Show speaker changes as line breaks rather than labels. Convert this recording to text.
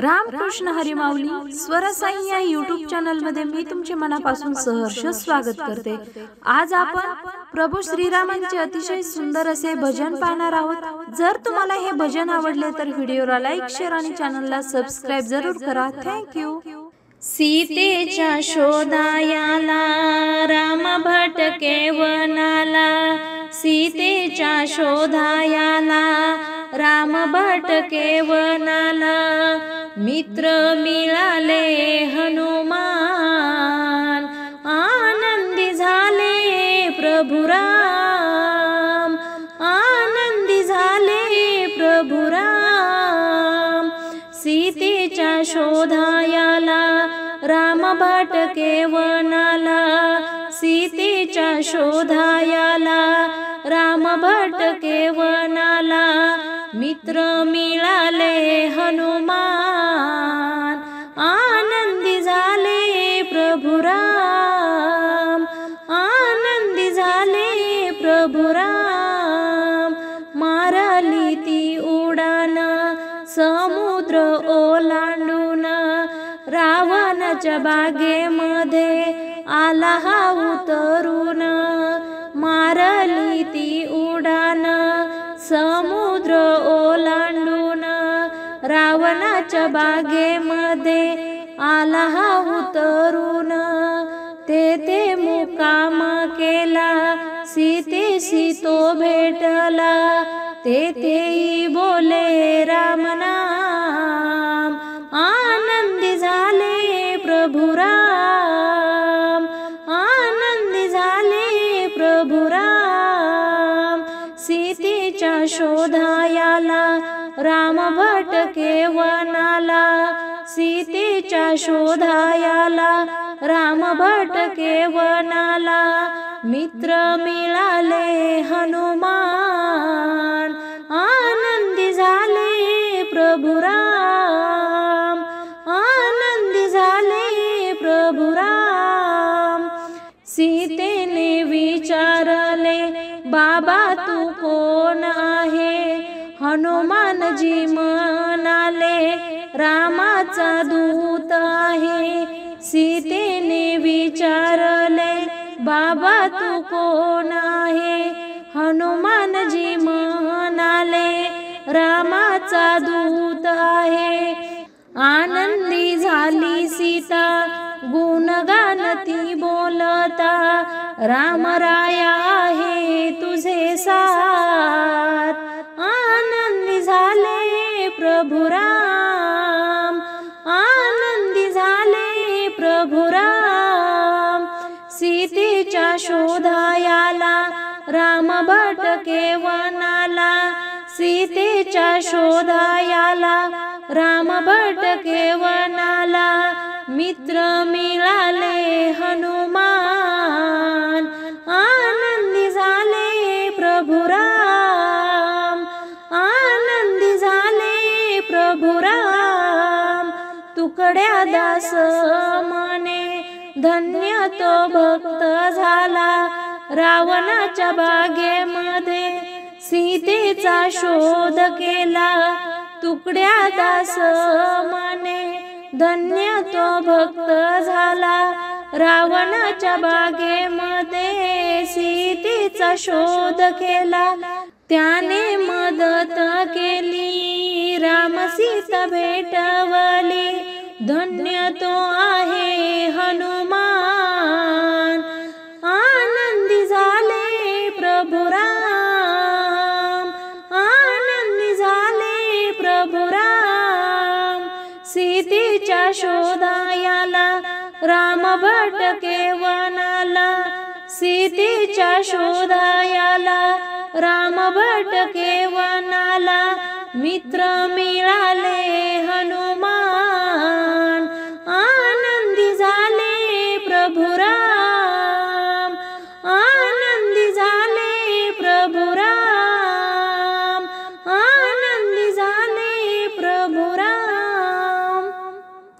रामकृष्ण हरी माऊली स्वरसाई या YouTube channel मध्ये मी तुमचे मनापासून सहर्ष स्वागत करते। आज आपण प्रभू श्रीरामांचे अतिशय सुंदर असे भजन पाहणार आहोत। जर तुम्हाला हे भजन आवडले तर व्हिडिओला लाईक, शेअर आणि चॅनलला सबस्क्राइब जरूर करा। Thank you.
सीतेच्या शोधायाला राम भटके वनाला, सीतेच्या शोधायाला राम भटके वनाला, मित्र मिळाले हनुमान, आनंदी झाले प्रभु राम, आनंदी झाले प्रभु राम। सीतेच्या शोधायाला राम भटके वनाला, सीतेच्या शोधायाला राम भटके वनाला, मित्र मिळाले हनुमान, आनंदी झाले प्रभु राम, आनंदी झाले प्रभु राम। मारली ती उडान समुद्र ओलांडून, रावणाच्या बागेमध्ये आला हा उतरून, मारली ती उडान समुद्र ओलांडून, रावणाच्या बागेमध्ये आला हा उतरून, तेथे मुक्काम केला सीतेशी तो भेटला, तेथेही बोले राम नाम, आनंदी झाले प्रभु राम, आनंदी झाले प्रभु राम। सीतेच्या शोधायाला राम भटके वनाला, सीतेच्या शोधायाला राम भटके वनाला, मित्र मिळाले हनुमान, आनंदी झाले प्रभु राम, आनंदी झाले प्रभु राम। सीतेने विचारले बाबा तू कोण आहे, हनुमानजी म्हणाले रामाचा दूत आहे। सीतेने विचारले बाबा तू कोण आहे, हनुमानजी म्हणाले रामाचा दूत आहे। आनंदी झाली सीता गुणगान ती बोलता, राम राया आहे तुझे साथ, आनंदी झाले प्रभु राम, आनंदी झाले प्रभु राम। सीतेच्या शोधायाला राम भटके वनाला, सीतेच्या शोधायाला राम भटके वनाला, मित्र मिळाले हनुमान, आनंदी झाले प्रभु राम, आनंदी झाले प्रभु राम। तुकड्या दास म्हणे धन्य तो भक्त झाला, रावणाच्या बागेमध्ये सीतेचा शोध केला, तुकड्या दास म्हणे धन्य तो भक्त झाला, रावणाच्या बागेमध्ये सीतेचा शोध केला, त्याने मदत केली राम सीता भेटवली, धन्य तो आहे हनुमान, आनंदी झाले प्रभु राम, आनंदी झाले प्रभु राम। सीतेच्या शोधायाला राम भटके वनाला, सीतेच्या शोधायाला राम भटके वनाला, मित्र मिळाले हनुमान,